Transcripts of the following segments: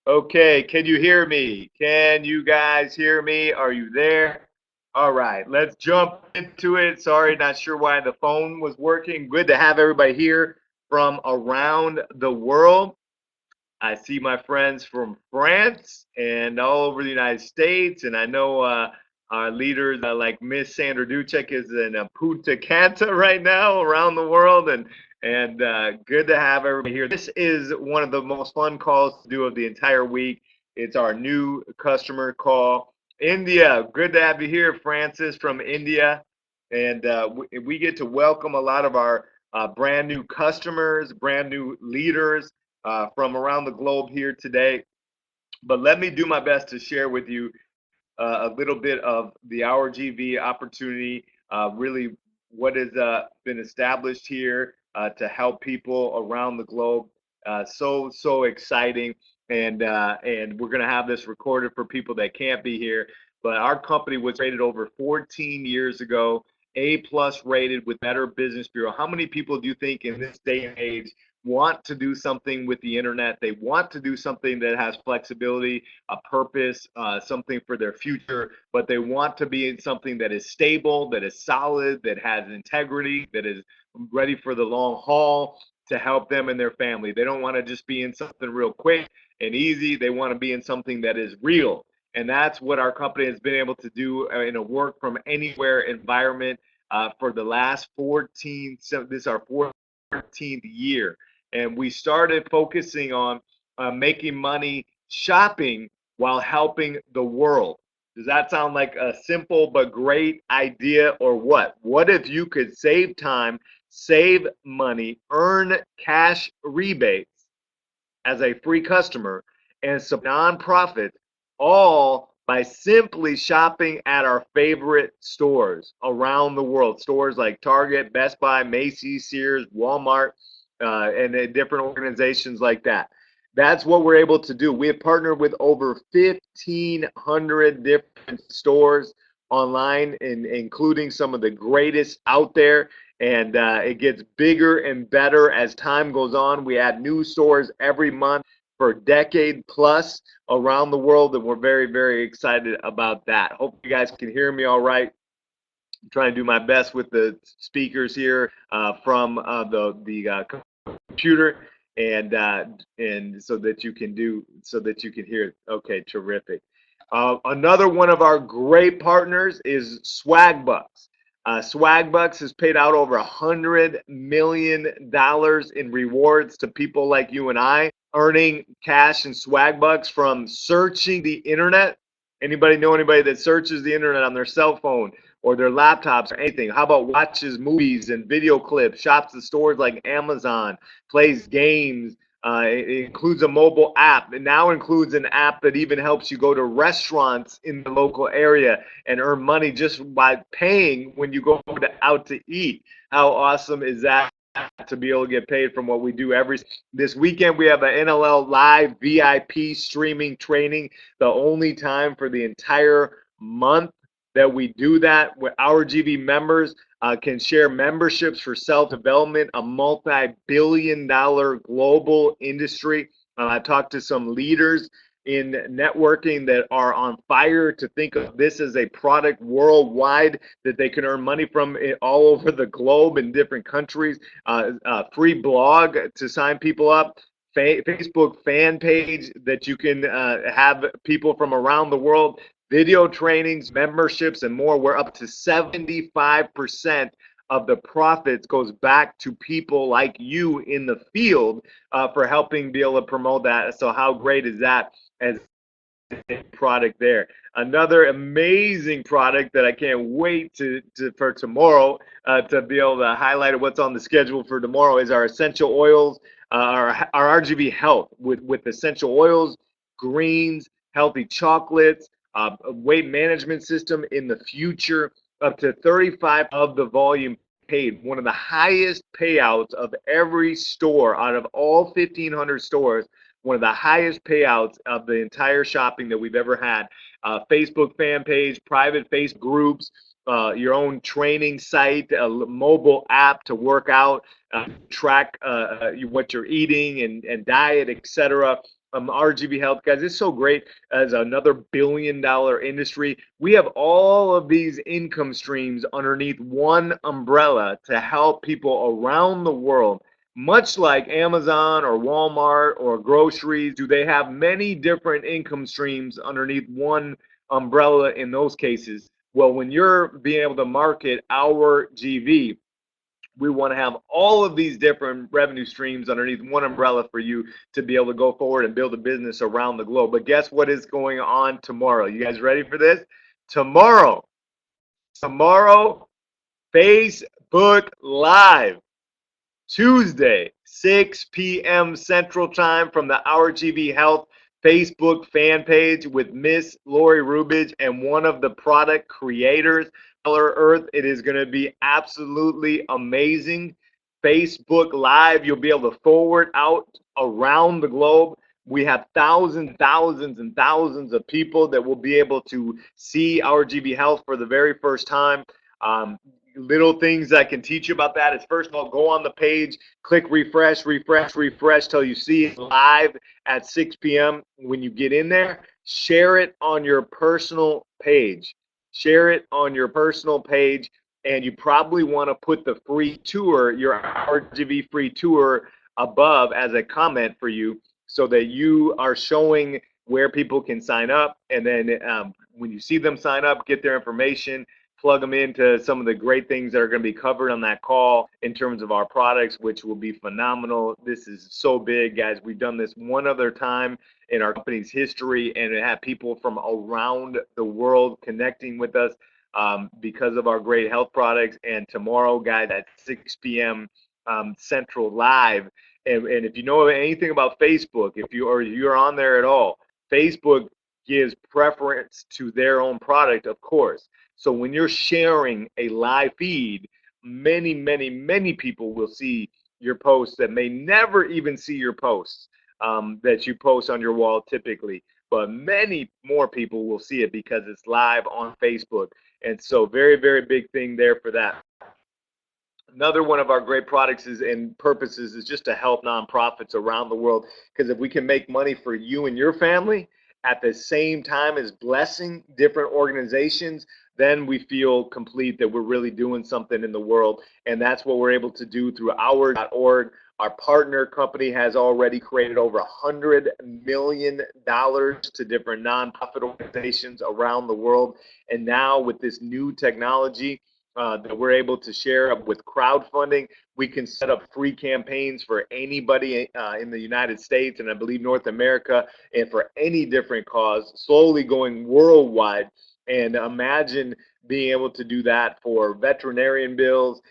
Okay, can you hear me? Can you guys hear me? Are you there? All right, let's jump into it. Sorry, not sure why the phone was working. Good to have everybody here from around the world. I see my friends from France and all over the United States, and I know our leaders like Miss Sandra Ducek is in Punta Cana right now around the world, and good to have everybody here. This is one of the most fun calls to do of the entire week. It's our new customer call. India, good to have you here, Francis from India, and we get to welcome a lot of our brand new customers, brand new leaders from around the globe here today. But let me do my best to share with you a little bit of the RGV opportunity, really what has been established here to help people around the globe. So exciting, and we're going to have this recorded for people that can't be here. But our company was rated over 14 years ago, A plus rated with Better Business Bureau. How many people do you think in this day and age want to do something with the internet? They want to do something that has flexibility, a purpose, something for their future, but they want to be in something that is stable, that is solid, that has integrity, that is ready for the long haul to help them and their family. They don't want to just be in something real quick and easy. They want to be in something that is real. And that's what our company has been able to do in a work from anywhere environment for the last 14, so this is our 14th year. And we started focusing on making money shopping while helping the world. Does that sound like a simple but great idea or what? What if you could save time, save money, earn cash rebates as a free customer and some nonprofit, all by simply shopping at our favorite stores around the world? Stores like Target, Best Buy, Macy's, Sears, Walmart, and different organizations like that. That's what we're able to do. We have partnered with over 1,500 different stores online, including some of the greatest out there. And it gets bigger and better as time goes on. We add new stores every month for a decade plus around the world, and we're very, very excited about that. Hope you guys can hear me all right. I'm trying to do my best with the speakers here from the computer, and so that you can hear. Okay, terrific. Another one of our great partners is Swagbucks. Swagbucks has paid out over $100 million in rewards to people like you and I, earning cash in Swagbucks from searching the internet. Anybody know anybody that searches the internet on their cell phone or their laptops or anything? How about watches movies and video clips, shops at stores like Amazon, plays games? It includes a mobile app. It now includes an app that even helps you go to restaurants in the local area and earn money just by paying when you go out to eat. How awesome is that? To be able to get paid from what we do every this weekend. We have an NLL live VIP streaming training, the only time for the entire month that we do that, where our GV members can share memberships for self-development, a multi-billion-dollar global industry. I talked to some leaders in networking that are on fire to think of this as a product worldwide that they can earn money from all over the globe in different countries. Free blog to sign people up. Facebook fan page that you can have people from around the world, video trainings, memberships, and more. We're up to 75% of the profits goes back to people like you in the field for helping be able to promote that. So how great is that as a product there? Another amazing product that I can't wait for tomorrow to be able to highlight what's on the schedule for tomorrow is our essential oils, our RGB Health with essential oils, greens, healthy chocolates, a weight management system in the future, up to 35 of the volume paid. One of the highest payouts of every store out of all 1,500 stores, one of the highest payouts of the entire shopping that we've ever had. Facebook fan page, private Facebook groups, your own training site, a mobile app to work out, track what you're eating and diet, etc. RGB Health, guys, it's so great as another billion-dollar industry. We have all of these income streams underneath one umbrella to help people around the world. Much like Amazon or Walmart or groceries, do they have many different income streams underneath one umbrella in those cases? Well, when you're being able to market our GV, we want to have all of these different revenue streams underneath one umbrella for you to be able to go forward and build a business around the globe. But guess what is going on tomorrow? You guys ready for this? Tomorrow, Facebook Live. Tuesday, 6 p.m. Central Time from the RGB Health Facebook fan page with Miss Lori Rubidge and one of the product creators, Color Earth. It is going to be absolutely amazing. Facebook Live, you'll be able to forward out around the globe. We have thousands, thousands, and thousands of people that will be able to see RGB Health for the very first time. Little things I can teach you about that is, first of all, go on the page, click refresh, refresh, refresh till you see it live at 6 p.m. When you get in there, share it on your personal page. Share it on your personal page, and you probably want to put the free tour, your RGB free tour, above as a comment for you so that you are showing where people can sign up. And then when you see them sign up, get their information, plug them into some of the great things that are going to be covered on that call in terms of our products, which will be phenomenal. This is so big, guys. We've done this one other time in our company's history, and it had people from around the world connecting with us because of our great health products. And tomorrow, guys, at 6 p.m. Central Live. And if you know anything about Facebook, if you're on there at all, Facebook gives preference to their own product, of course. So when you're sharing a live feed, many, many, many people will see your posts that may never even see your posts that you post on your wall typically. But many more people will see it because it's live on Facebook. And so very, very big thing there for that. Another one of our great products and purposes is just to help nonprofits around the world. Because if we can make money for you and your family at the same time as blessing different organizations, then we feel complete that we're really doing something in the world. And that's what we're able to do through our.org. Our partner company has already created over $100 million to different nonprofit organizations around the world. And now with this new technology that we're able to share with crowdfunding, we can set up free campaigns for anybody in the United States and I believe North America, and for any different cause, slowly going worldwide. And imagine being able to do that for veterinarian bills,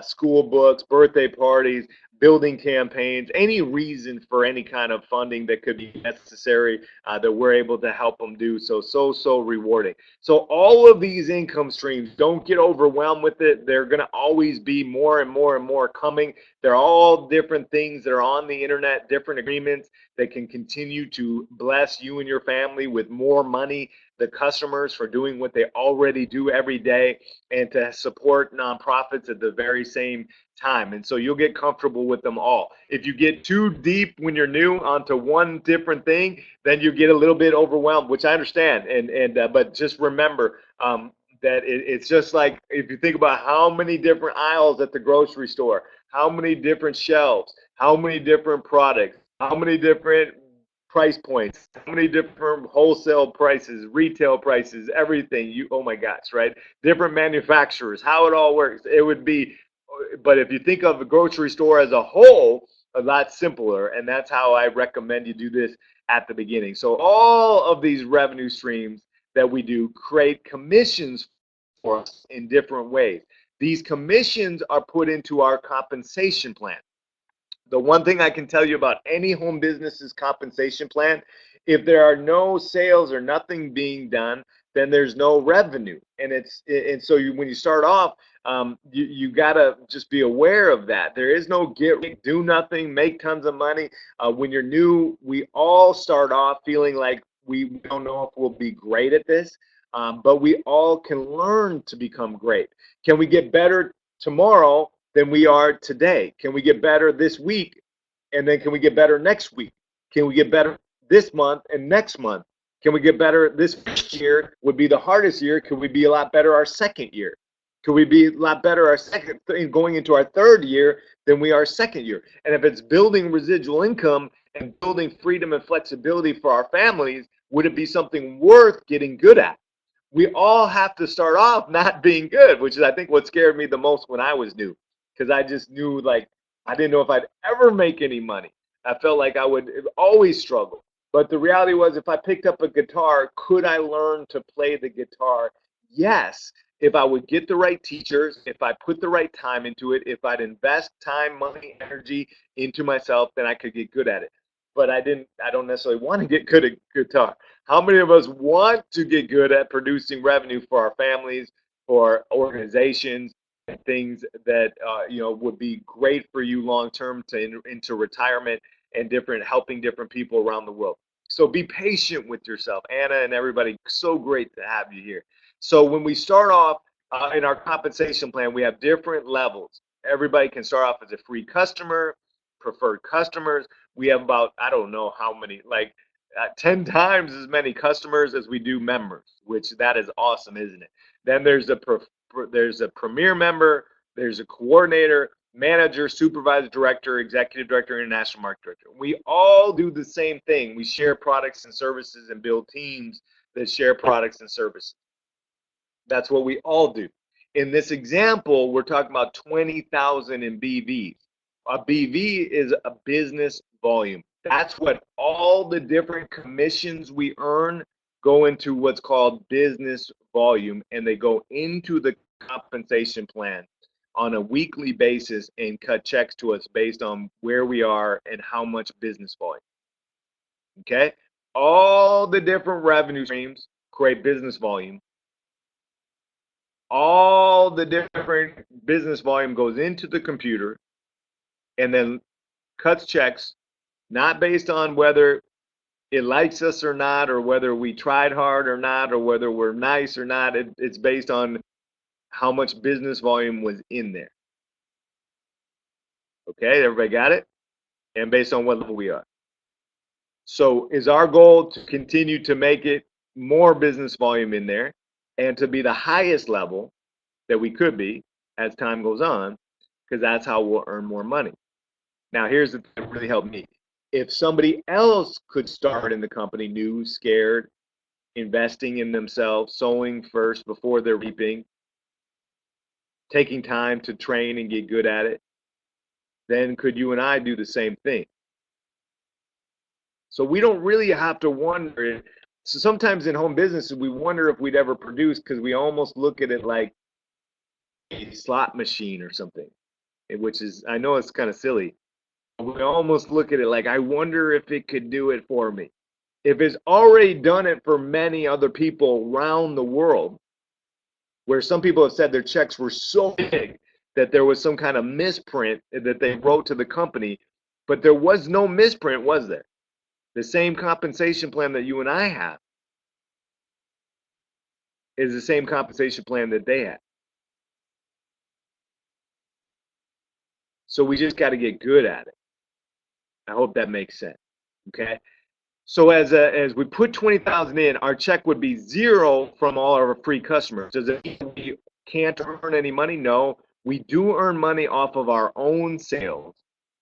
school books, birthday parties, building campaigns, any reason for any kind of funding that could be necessary that we're able to help them do. So rewarding. So all of these income streams, don't get overwhelmed with it. They're going to always be more and more and more coming. They're all different things that are on the internet, different agreements that can continue to bless you and your family with more money, the customers for doing what they already do every day, and to support nonprofits at the very same time. And so you'll get comfortable with them all. If you get too deep when you're new onto one different thing, then you get a little bit overwhelmed, which I understand. But just remember that it's just like, if you think about how many different aisles at the grocery store, how many different shelves, how many different products, how many different price points, how many different wholesale prices, retail prices, everything. Oh my gosh, right? Different manufacturers, how it all works. It would be, but if you think of the grocery store as a whole, a lot simpler. And that's how I recommend you do this at the beginning. So all of these revenue streams that we do create commissions for us in different ways. These commissions are put into our compensation plan. The one thing I can tell you about any home business's compensation plan, if there are no sales or nothing being done, then there's no revenue. And so when you start off, you gotta just be aware of that. There is no do nothing, make tons of money. When you're new, we all start off feeling like we don't know if we'll be great at this, but we all can learn to become great. Can we get better tomorrow than we are today? Can we get better this week? And then can we get better next week? Can we get better this month and next month? Can we get better? This first year would be the hardest year. Could we be a lot better our second year? Could we be a lot better our second going into our third year than we are second year? And if it's building residual income and building freedom and flexibility for our families, would it be something worth getting good at? We all have to start off not being good, which is I think what scared me the most when I was new, because I just knew like I didn't know if I'd ever make any money. I felt like I would always struggle. But the reality was, if I picked up a guitar, could I learn to play the guitar? Yes. If I would get the right teachers, if I put the right time into it, if I'd invest time, money, energy into myself, then I could get good at it. But I don't necessarily want to get good at guitar. How many of us want to get good at producing revenue for our families, for organizations, and things that would be great for you long term to into retirement and helping different people around the world. So be patient with yourself, Anna and everybody. So great to have you here. So when we start off in our compensation plan, we have different levels. Everybody can start off as a free customer, preferred customers. We have about, I don't know how many, like 10 times as many customers as we do members, which that is awesome, isn't it? Then there's a premier member, there's a coordinator, manager, supervisor, director, executive director, international market director. We all do the same thing. We share products and services and build teams that share products and services. That's what we all do. In this example, we're talking about 20,000 in BVs. A BV is a business volume. That's what all the different commissions we earn go into what's called business volume, and they go into the compensation plan on a weekly basis and cut checks to us based on where we are and how much business volume. Okay? All the different revenue streams create business volume. All the different business volume goes into the computer and then cuts checks, not based on whether it likes us or not, or whether we tried hard or not, or whether we're nice or not. It's based on how much business volume was in there. Okay, everybody got it? And based on what level we are. So is our goal to continue to make it more business volume in there and to be the highest level that we could be as time goes on, because that's how we'll earn more money. Now, here's the thing that really helped me. If somebody else could start in the company new, scared, investing in themselves, sowing first before they're reaping, taking time to train and get good at it, then could you and I do the same thing? So we don't really have to wonder. So sometimes in home businesses, we wonder if we'd ever produce because we almost look at it like a slot machine or something, which is, I know it's kind of silly. We almost look at it like, I wonder if it could do it for me. If it's already done it for many other people around the world, where some people have said their checks were so big that there was some kind of misprint that they wrote to the company, but there was no misprint, was there? The same compensation plan that you and I have is the same compensation plan that they have. So we just got to get good at it. I hope that makes sense. Okay. So as we put 20,000 in, our check would be zero from all our free customers. Does it mean we can't earn any money? No, we do earn money off of our own sales.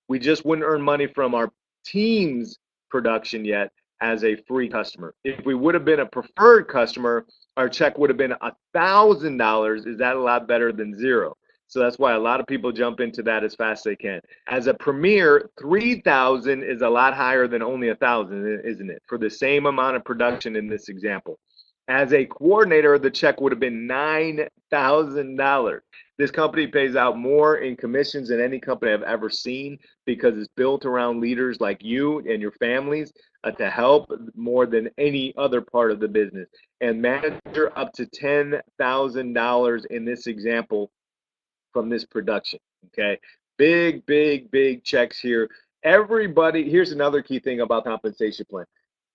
We just wouldn't earn money from our team's production yet as a free customer. If we would have been a preferred customer, our check would have been $1,000. Is that a lot better than zero? So that's why a lot of people jump into that as fast as they can. As a premier, 3,000 is a lot higher than only 1,000, isn't it? For the same amount of production in this example. As a coordinator, the check would have been $9,000. This company pays out more in commissions than any company I've ever seen because it's built around leaders like you and your families to help more than any other part of the business. And manager up to $10,000 in this example from this production. Okay, big checks here. Everybody, here's another key thing about compensation plan.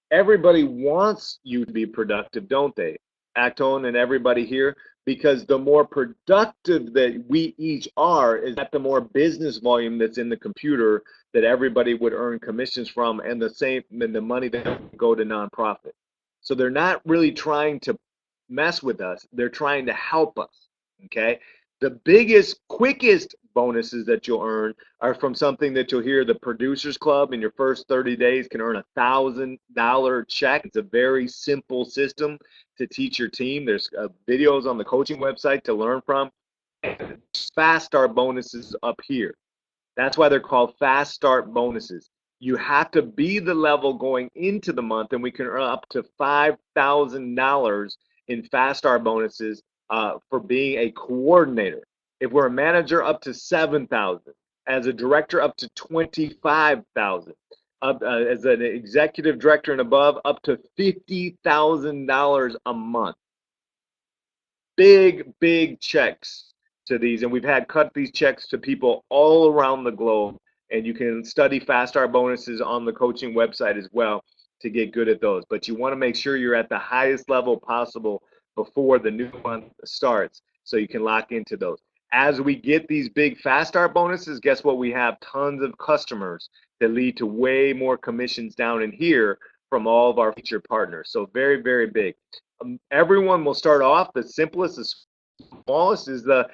Everybody wants you to be productive, don't they? Actone and everybody here, because the more productive that we each are, is that the more business volume that's in the computer that everybody would earn commissions from, and the money that would go to nonprofit. So they're not really trying to mess with us, they're trying to help us. Okay. The biggest, quickest bonuses that you'll earn are from something that you'll hear: the Producers Club in your first 30 days can earn $1,000 check. It's a very simple system to teach your team. There's videos on the coaching website to learn from. Fast start bonuses up here. That's why they're called fast start bonuses. You have to be the level going into the month, and we can earn up to $5,000 in fast start bonuses for being a coordinator. If we're a manager, up to 7,000. As a director, up to 25,000. As an executive director and above, up to $50,000 a month. Big, big checks to these, and we've had cut these checks to people all around the globe. And you can study fast start bonuses on the coaching website as well to get good at those. But you want to make sure you're at the highest level possible before the new month starts, so you can lock into those. As we get these big fast start bonuses, guess what? We have tons of customers that lead to way more commissions down in here from all of our featured partners. So very, very big. Everyone will start off, the simplest, the smallest is the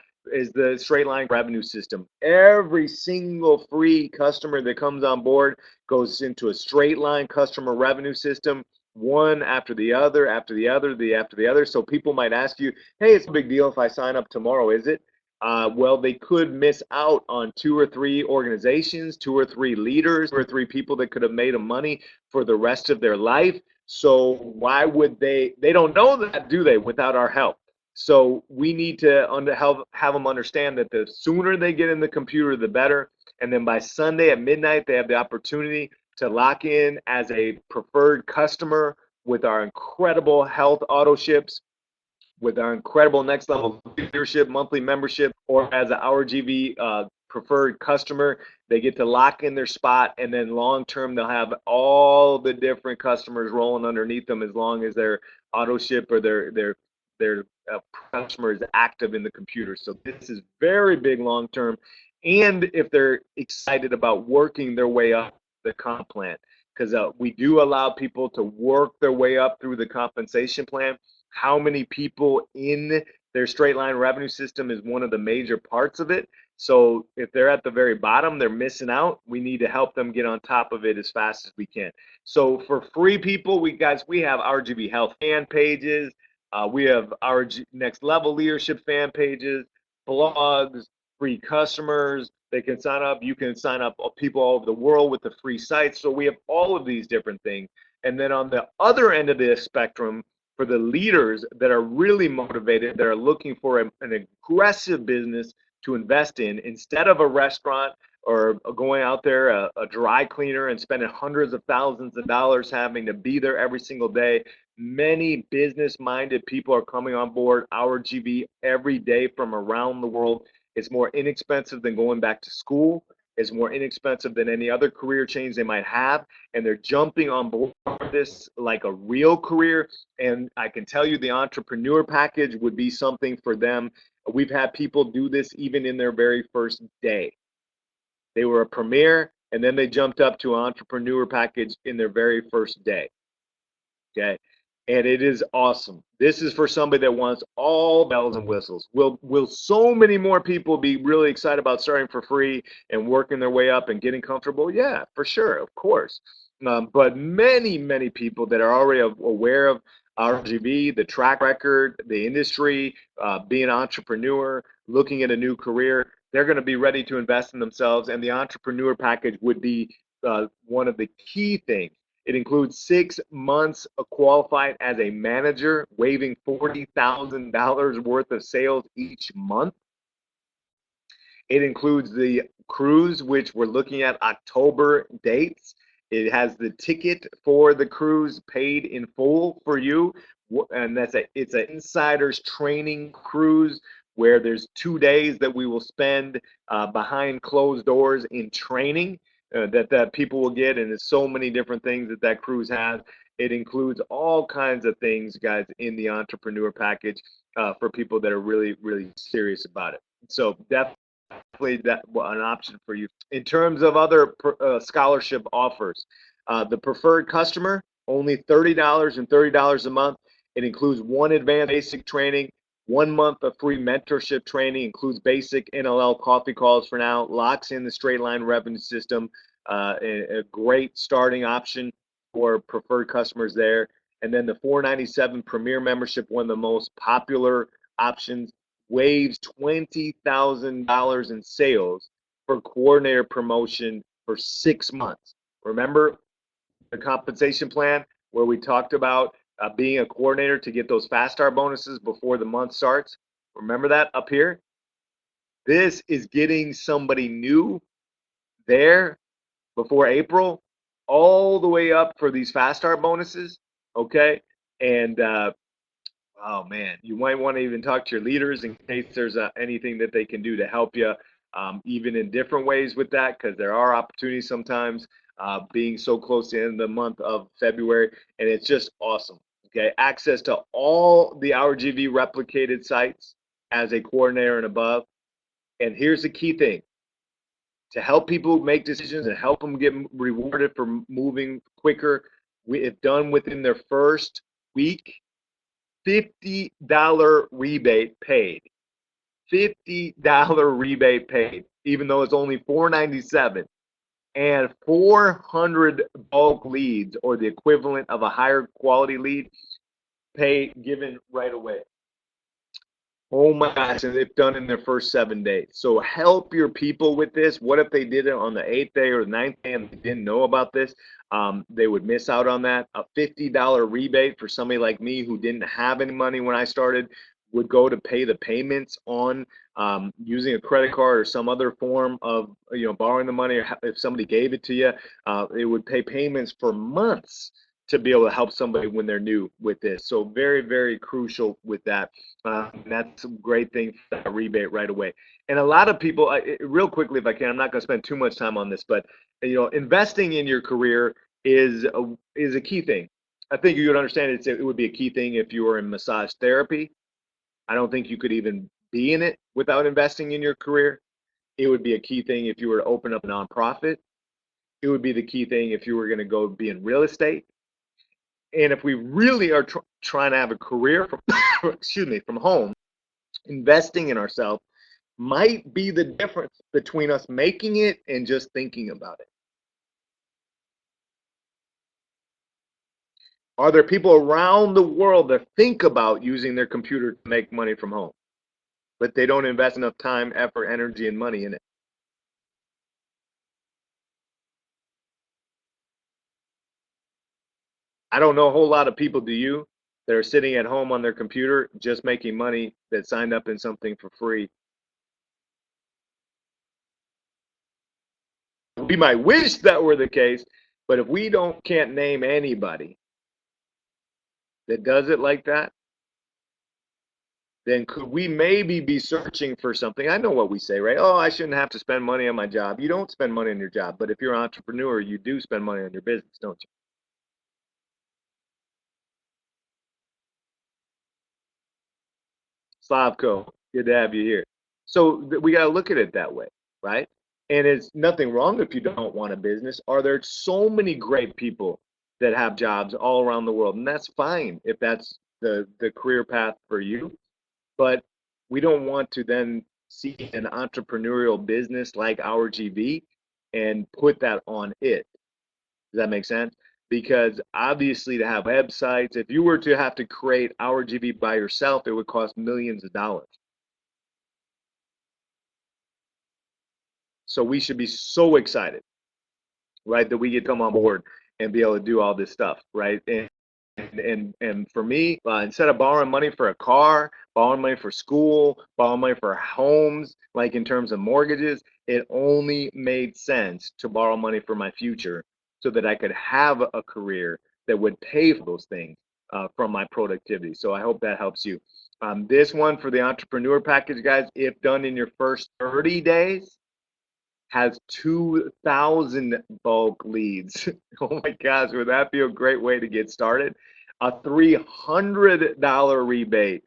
straight line revenue system. Every single free customer that comes on board goes into a straight line customer revenue system, one after the other, after the other, after the other. So people might ask you, hey, it's a big deal if I sign up tomorrow, is it? Well, they could miss out on 2 or 3 organizations, 2 or 3 leaders, 2 or 3 people that could have made them money for the rest of their life. So why would they don't know that, do they, without our help? So we need to have them understand that the sooner they get in the computer, the better. And then by Sunday at midnight, they have the opportunity to lock in as a preferred customer with our incredible health auto ships, with our incredible next level leadership monthly membership, or as an RGB preferred customer. They get to lock in their spot, and then long term they'll have all the different customers rolling underneath them as long as their auto ship or their customer is active in the computer. So this is very big long term. And if they're excited about working their way up the comp plan, because we do allow people to work their way up through the compensation plan. How many people in their straight line revenue system is one of the major parts of it. So if they're at the very bottom, they're missing out. We need to help them get on top of it as fast as we can. So for free people, we have RGB Health fan pages. We have our next level leadership fan pages, blogs, free customers. They can sign up. You can sign up people all over the world with the free sites. So we have all of these different things. And then on the other end of the spectrum, for the leaders that are really motivated, that are looking for an aggressive business to invest in, instead of a restaurant or going out there, a dry cleaner, and spending hundreds of thousands of dollars having to be there every single day. Many business-minded people are coming on board our GV every day from around the world. It's more inexpensive than going back to school. It's more inexpensive than any other career change they might have, and they're jumping on board this like a real career. And I can tell you the entrepreneur package would be something for them. We've had people do this even in their very first day. They were a premier, and then they jumped up to an entrepreneur package in their very first day. Okay. And it is awesome. This is for somebody that wants all bells and whistles. Will so many more people be really excited about starting for free and working their way up and getting comfortable? Yeah, for sure, of course. But many people that are already aware of RGB, the track record, the industry, being an entrepreneur, looking at a new career, they're going to be ready to invest in themselves. And the entrepreneur package would be one of the key things. It includes 6 months qualified as a manager, waiving $40,000 worth of sales each month. It includes the cruise, which we're looking at October dates. It has the ticket for the cruise paid in full for you, and it's an insider's training cruise where there's 2 days that we will spend behind closed doors in training. That people will get, and there's so many different things that cruise has. It includes all kinds of things, guys, in the entrepreneur package for people that are really, really serious about it. So definitely that an option for you. In terms of other scholarship offers, the preferred customer, only $30 and $30 a month. It includes one advanced basic training, 1 month of free mentorship training, includes basic NLL coffee calls for now, locks in the straight line revenue system, a great starting option for preferred customers there. And then the $497 Premier membership, one of the most popular options, waives $20,000 in sales for coordinator promotion for 6 months. Remember the compensation plan where we talked about being a coordinator to get those fast start bonuses before the month starts? Remember that up here? This is getting somebody new there before April, all the way up for these fast start bonuses. Okay. And oh man, you might want to even talk to your leaders in case there's anything that they can do to help you, even in different ways with that, because there are opportunities sometimes being so close to the end of the month of February, and it's just awesome. Okay, access to all the RGB replicated sites as a coordinator and above. And here's the key thing: to help people make decisions and help them get rewarded for moving quicker. If done within their first week, $50 rebate paid. $50 rebate paid, even though it's only $497, and 400 bulk leads, or the equivalent of a higher quality lead, given right away. Oh my gosh, and it's done in their first 7 days. So help your people with this. What if they did it on the 8th day or the 9th day and they didn't know about this? They would miss out on that. A $50 rebate for somebody like me who didn't have any money when I started would go to pay the payments on using a credit card or some other form of borrowing the money, or if somebody gave it to you, it would pay payments for months to be able to help somebody when they're new with this. So very, very crucial with that. That's a great thing for that rebate right away. And a lot of people, real quickly if I can, I'm not going to spend too much time on this, but investing in your career is a key thing. I think you would understand it would be a key thing if you were in massage therapy. I don't think you could even be in it without investing in your career. It would be a key thing if you were to open up a nonprofit. It would be the key thing if you were going to go be in real estate. And if we really are trying to have a career from, excuse me, from home, investing in ourselves might be the difference between us making it and just thinking about it. Are there people around the world that think about using their computer to make money from home, but they don't invest enough time, effort, energy, and money in it? I don't know a whole lot of people, do you, that are sitting at home on their computer just making money that signed up in something for free. We might wish that were the case, but if we can't name anybody that does it like that, then could we maybe be searching for something? I know what we say, right? Oh, I shouldn't have to spend money on my job. You don't spend money on your job, but if you're an entrepreneur, you do spend money on your business, don't you? Slavko, good to have you here. So we got to look at it that way, right? And it's nothing wrong if you don't want a business. Are there so many great people that have jobs all around the world? And that's fine if that's the career path for you. But we don't want to then see an entrepreneurial business like RGB and put that on it. Does that make sense? Because obviously, to have websites, if you were to have to create RGB by yourself, it would cost millions of dollars. So we should be so excited, right, that we get to come on board and be able to do all this stuff, right? And for me, instead of borrowing money for a car, borrowing money for school, borrowing money for homes, like in terms of mortgages, it only made sense to borrow money for my future so that I could have a career that would pay for those things from my productivity. So I hope that helps you. This one for the entrepreneur package, guys, if done in your first 30 days, has 2,000 bulk leads. Oh my gosh, would that be a great way to get started? A $300 rebate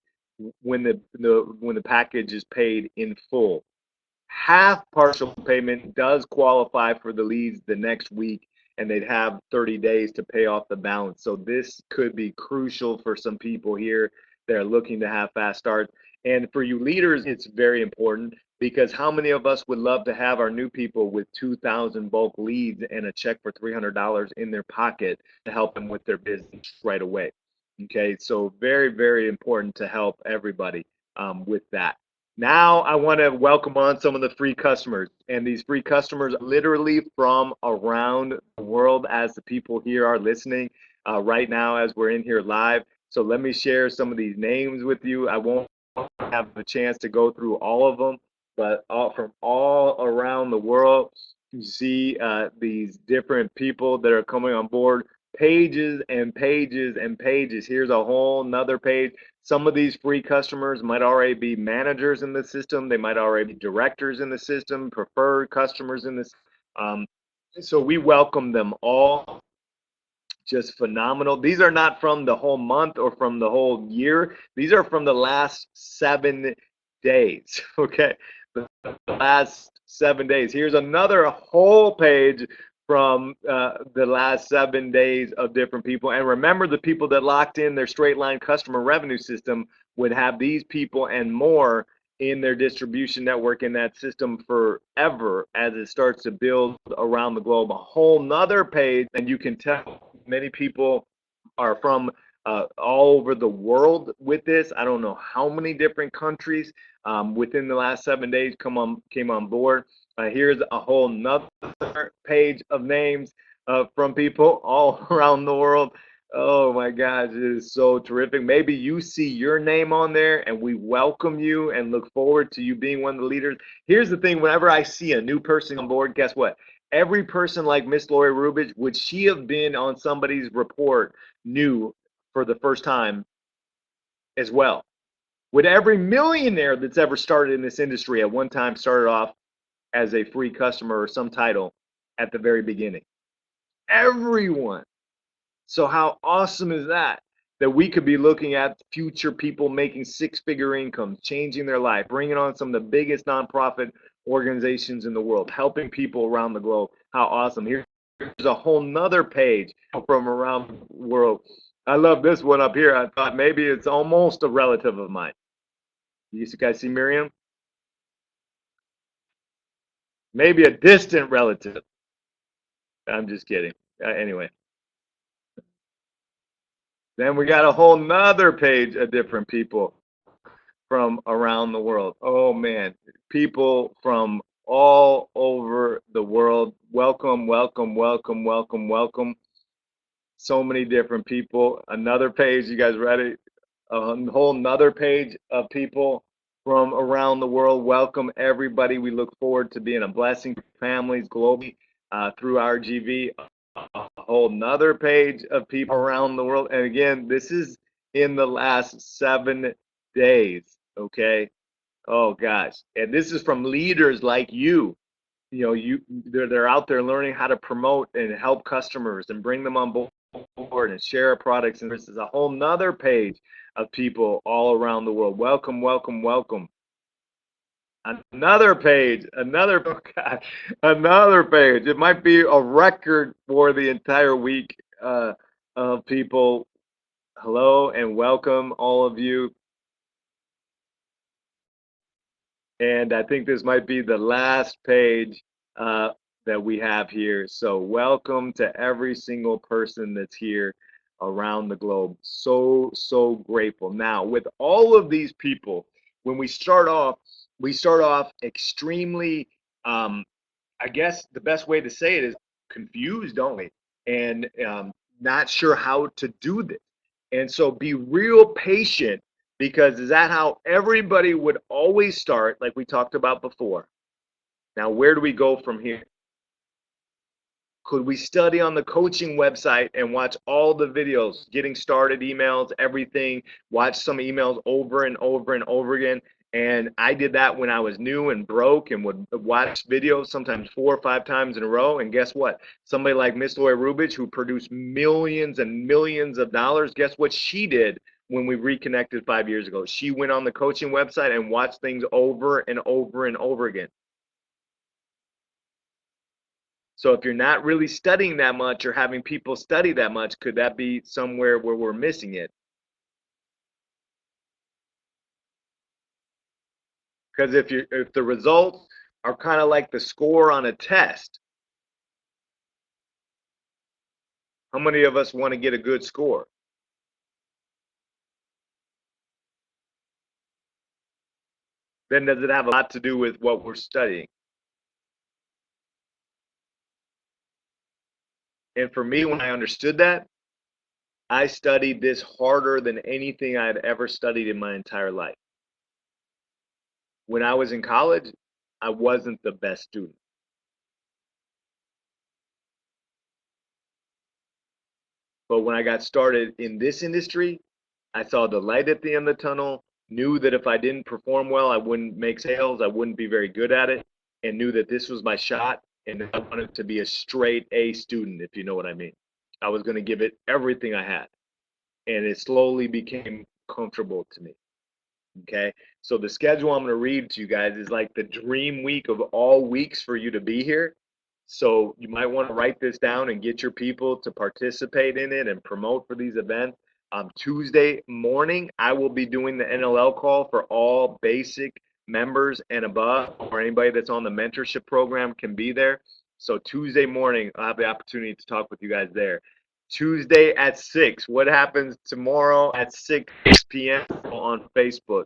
when the package is paid in full. Half partial payment does qualify for the leads the next week, and they'd have 30 days to pay off the balance. So this could be crucial for some people here that are looking to have fast starts. And for you leaders, it's very important because how many of us would love to have our new people with 2,000 bulk leads and a check for $300 in their pocket to help them with their business right away? Okay, so very, very important to help everybody with that. Now I want to welcome on some of the free customers, and these free customers literally from around the world as the people here are listening right now as we're in here live. So let me share some of these names with you. I won't have the chance to go through all of them, but from all around the world, you see these different people that are coming on board. Pages and pages and pages. Here's a whole nother page. Some of these free customers might already be managers in the system. They might already be directors in the system, preferred customers in this. So we welcome them all. Just phenomenal. These are not from the whole month or from the whole year. These are from the last 7 days. Okay, the last 7 days. Here's another whole page from the last 7 days of different people. And remember, the people that locked in their straight line customer revenue system would have these people and more in their distribution network in that system forever as it starts to build around the globe. A whole nother page, and you can tell many people are from all over the world with this. I don't know how many different countries within the last 7 days came on board. Here's a whole nother page of names from people all around the world. Oh my gosh, it is so terrific. Maybe you see your name on there and we welcome you and look forward to you being one of the leaders. Here's the thing, whenever I see a new person on board, guess what? Every person like Miss Lori Rubich, would she have been on somebody's report new for the first time as well? Would every millionaire that's ever started in this industry at one time started off as a free customer or some title at the very beginning? Everyone. So how awesome is that? That we could be looking at future people making six-figure incomes, changing their life, bringing on some of the biggest nonprofit organizations in the world, helping people around the globe. How awesome. Here's a whole nother page from around the world. I love this one up here. I thought maybe it's almost a relative of mine. You guys see Miriam? Maybe a distant relative. I'm just kidding. Anyway. Then we got a whole nother page of different people from around the world. Oh man, people from all over the world. Welcome, welcome, welcome, welcome, welcome. So many different people. Another page, you guys ready? A whole nother page of people from around the world. Welcome everybody. We look forward to being a blessing to families globally through RGB. A whole nother page of people around the world. And again, this is in the last 7 days. Okay. Oh gosh. And this is from leaders like you. You know, they're out there learning how to promote and help customers and bring them on board and share products. And this is a whole nother page of people all around the world. Welcome, welcome, welcome. Another page, another page. It might be a record for the entire week of people. Hello and welcome all of you. And I think this might be the last page that we have here. So welcome to every single person that's here around the globe. So, so grateful. Now, with all of these people, when we start off extremely, I guess the best way to say it is confused, don't we? And not sure how to do this. And so be real patient, because is that how everybody would always start, like we talked about before? Now, where do we go from here? Could we study on the coaching website and watch all the videos, getting started emails, everything, watch some emails over and over and over again, And I did that when I was new and broke and would watch videos sometimes 4 or 5 times in a row. And guess what? Somebody like Miss Lori Rubich, who produced millions and millions of dollars, guess what she did when we reconnected 5 years ago? She went on the coaching website and watched things over and over and over again. So if you're not really studying that much or having people study that much, could that be somewhere where we're missing it? Because if the results are kind of like the score on a test, how many of us want to get a good score? Then does it have a lot to do with what we're studying? And for me, when I understood that, I studied this harder than anything I'd ever studied in my entire life. When I was in college, I wasn't the best student. But when I got started in this industry, I saw the light at the end of the tunnel, knew that if I didn't perform well, I wouldn't make sales, I wouldn't be very good at it, and knew that this was my shot. And I wanted to be a straight A student, if you know what I mean. I was going to give it everything I had. And it slowly became comfortable to me. Okay. So the schedule I'm going to read to you guys is like the dream week of all weeks for you to be here. So you might want to write this down and get your people to participate in it and promote for these events. Tuesday morning, I will be doing the NLL call for all basic members and above, or anybody that's on the mentorship program can be there. So Tuesday morning, I'll have the opportunity to talk with you guys there. Tuesday at 6. What happens tomorrow at 6 p.m. on Facebook?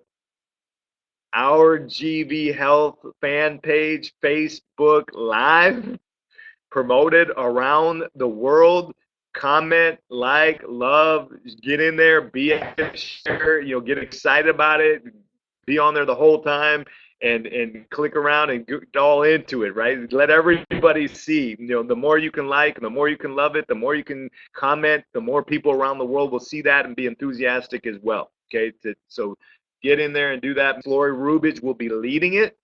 RGB Health fan page, Facebook Live, promoted around the world. Comment, like, love, get in there, be active, share, get excited about it, be on there the whole time and click around and get all into it, right? Let everybody see. The more you can like, the more you can love it, the more you can comment, the more people around the world will see that and be enthusiastic as well. Okay, so get in there and do that. Lori Rubich will be leading it.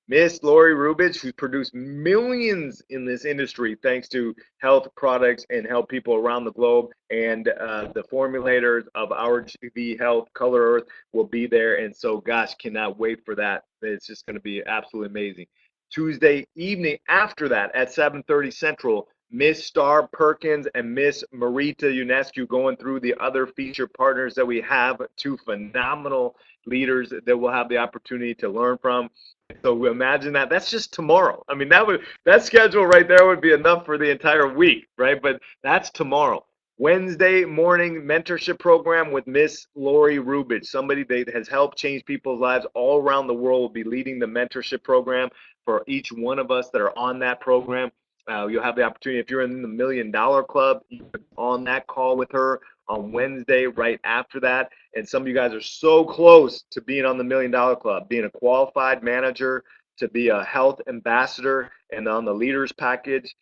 Miss Lori Rubich, who's produced millions in this industry thanks to health products and help people around the globe, and the formulators of RGB Health, Color Earth will be there. And so, gosh, cannot wait for that. It's just going to be absolutely amazing. Tuesday evening after that at 7:30 Central, Miss Star Perkins and Miss Marita Unescu going through the other feature partners that we have, two phenomenal leaders that we'll have the opportunity to learn from. So imagine that. That's just tomorrow. I mean, that schedule right there would be enough for the entire week, right? But that's tomorrow. Wednesday morning mentorship program with Miss Lori Rubich, somebody that has helped change people's lives all around the world, will be leading the mentorship program for each one of us that are on that program. You'll have the opportunity, if you're in the $1 Million Club, on that call with her on Wednesday right after that. And some of you guys are so close to being on the $1 Million Club, being a qualified manager, to be a health ambassador, and on the leaders package.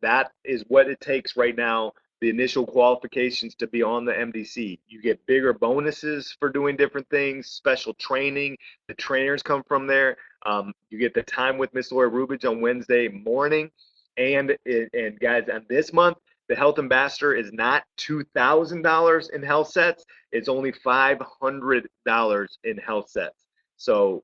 That is what it takes right now, the initial qualifications to be on the MDC. You get bigger bonuses for doing different things, special training. The trainers come from there. You get the time with Miss Laura Rubich on Wednesday morning. And guys, on this month, the health ambassador is not $2,000 in health sets. It's only $500 in health sets. So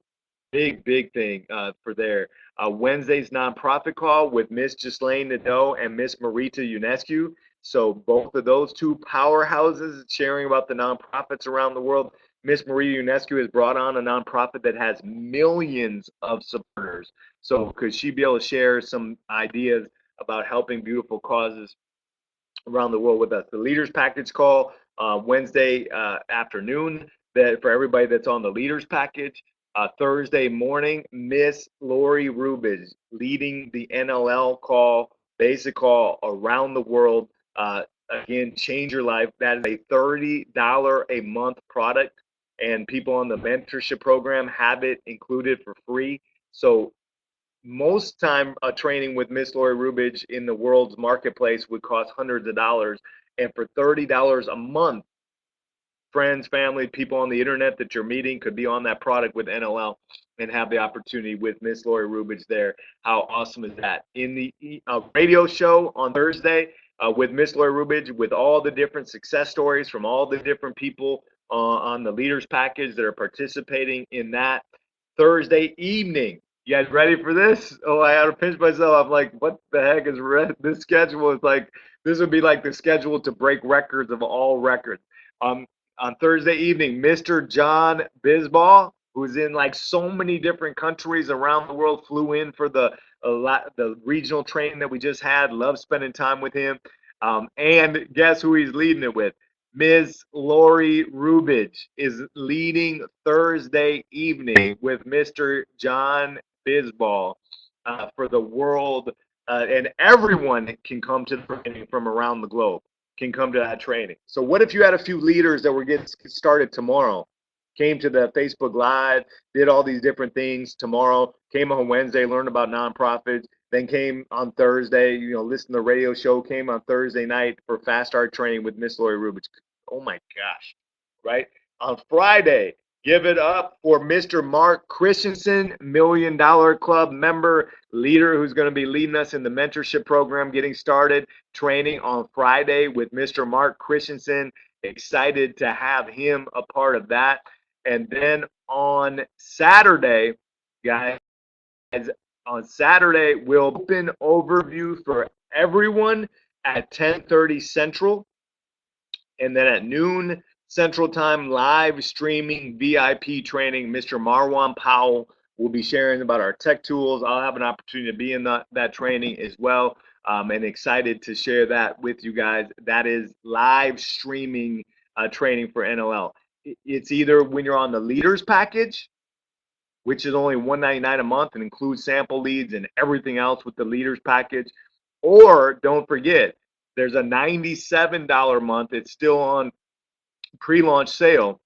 big thing for there. Wednesday's nonprofit call with Miss Ghislaine Nadeau and Miss Marita Unescu. So both of those two powerhouses sharing about the nonprofits around the world. Miss Marita Unescu has brought on a nonprofit that has millions of supporters. So could she be able to share some ideas about helping beautiful causes around the world with us? The leaders package call Wednesday afternoon, that for everybody that's on the leaders package. Thursday morning, Miss Lori Rubich leading the NLL call, basic call around the world. Again, change your life. That is a $30 a month product, and people on the mentorship program have it included for free. So most time a training with Miss Lori Rubich in the world's marketplace would cost hundreds of dollars, and for $30 a month, friends, family, people on the internet that you're meeting could be on that product with NLL and have the opportunity with Miss Lori Rubich there. How awesome is that? In the radio show on Thursday with Miss Lori Rubich, with all the different success stories from all the different people on the leaders package that are participating in that Thursday evening. You guys ready for this? Oh, I had to pinch myself. I'm like, what the heck is this schedule? Is like, this would be like the schedule to break records of all records. Um, on Thursday evening, Mr. John Bisbal, who's in like so many different countries around the world, flew in for the regional training that we just had. Love spending time with him. And guess who he's leading it with? Ms. Lori Rubich is leading Thursday evening with Mr. John Bisbal for the world, and everyone can come to the training from around the globe, can come to that training. So what if you had a few leaders that were getting started tomorrow, came to the Facebook Live, did all these different things tomorrow, came on Wednesday, learned about nonprofits, then came on Thursday, listened to the radio show, came on Thursday night for Fast Start training with Miss Lori Rubich. Oh my gosh, right? On Friday, give it up for Mr. Mark Christensen, $1 Million Club member, leader who's going to be leading us in the mentorship program, getting started training on Friday with Mr. Mark Christensen. Excited to have him a part of that. And then on Saturday, guys, on Saturday, we'll open overview for everyone at 10:30 Central. And then at noon Central Time, live streaming VIP training. Mr. Marwan Powell will be sharing about our tech tools. I'll have an opportunity to be in that training as well, and excited to share that with you guys. That is live streaming training for NLL. It's either when you're on the leaders package, which is only $199 a month and includes sample leads and everything else with the leaders package, or don't forget, there's a $97 a month. It's still on pre-launch sale,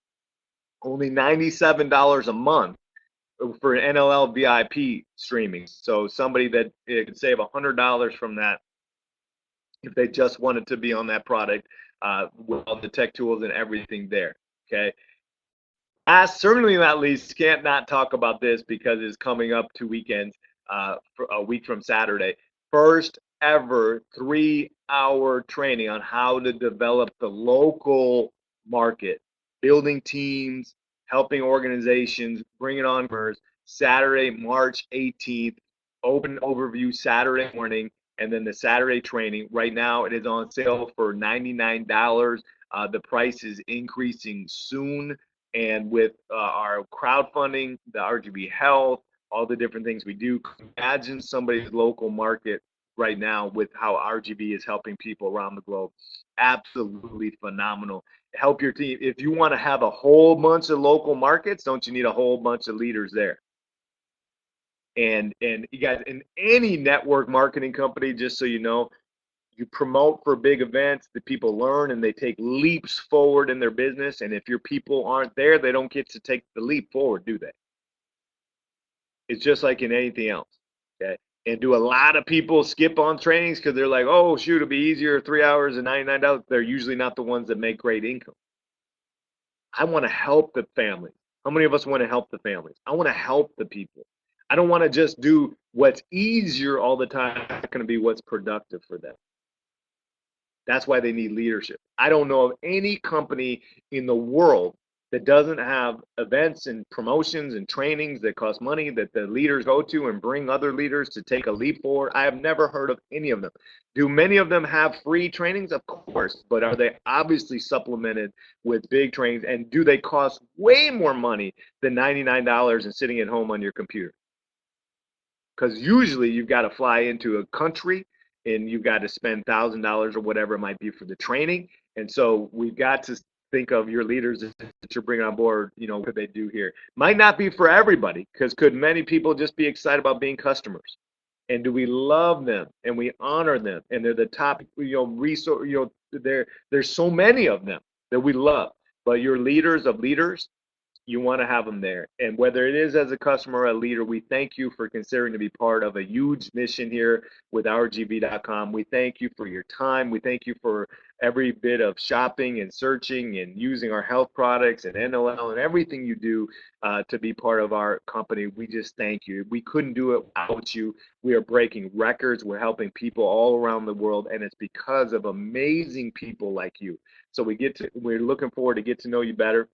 only $97 a month for NLL VIP streaming. So somebody that could save $100 from that if they just wanted to be on that product with all the tech tools and everything there. Okay. Last, certainly not least, can't not talk about this because it's coming up 2 weekends, for a week from Saturday. First ever 3-hour training on how to develop the local market, building teams, helping organizations, bringing on members. Saturday, March 18th, open overview Saturday morning, and then the Saturday training. Right now, it is on sale for $99. The price is increasing soon. And with our crowdfunding, the RGB Health, all the different things we do, imagine somebody's local market right now with how RGB is helping people around the globe. Absolutely phenomenal. Help your team. If you want to have a whole bunch of local markets, don't you need a whole bunch of leaders there? And you guys, in any network marketing company, just so you know, you promote for big events, the people learn and they take leaps forward in their business. And if your people aren't there, they don't get to take the leap forward, do they? It's just like in anything else. Okay. And do a lot of people skip on trainings because they're like, oh, shoot, it'll be easier, 3 hours and $99. They're usually not the ones that make great income. I want to help the families. How many of us want to help the families? I want to help the people. I don't want to just do what's easier all the time. It's not going to be what's productive for them. That's why they need leadership. I don't know of any company in the world that doesn't have events and promotions and trainings that cost money that the leaders go to and bring other leaders to take a leap forward. I have never heard of any of them. Do many of them have free trainings? Of course, but are they obviously supplemented with big trainings? And do they cost way more money than $99 and sitting at home on your computer? Because usually you've got to fly into a country and you've got to spend $1,000 or whatever it might be for the training. And so we've got to think of your leaders that you're bringing on board, what could they do here? Might not be for everybody, because could many people just be excited about being customers? And do we love them and we honor them? And they're the top, resource, there's so many of them that we love. But your leaders of leaders, you want to have them there. And whether it is as a customer or a leader, we thank you for considering to be part of a huge mission here with RGB.com. We thank you for your time. We thank you for every bit of shopping and searching and using our health products and NLL and everything you do to be part of our company. We just thank you. We couldn't do it without you. We are breaking records. We're helping people all around the world, and it's because of amazing people like you. So we're looking forward to get to know you better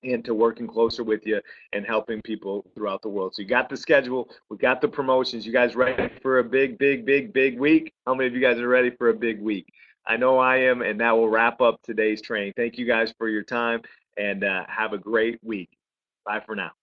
and to working closer with you and helping people throughout the world. So you got the schedule, we got the promotions. You guys ready for a big week? How many of you guys are ready for a big week? I know I am, and that will wrap up today's training. Thank you guys for your time, and have a great week. Bye for now.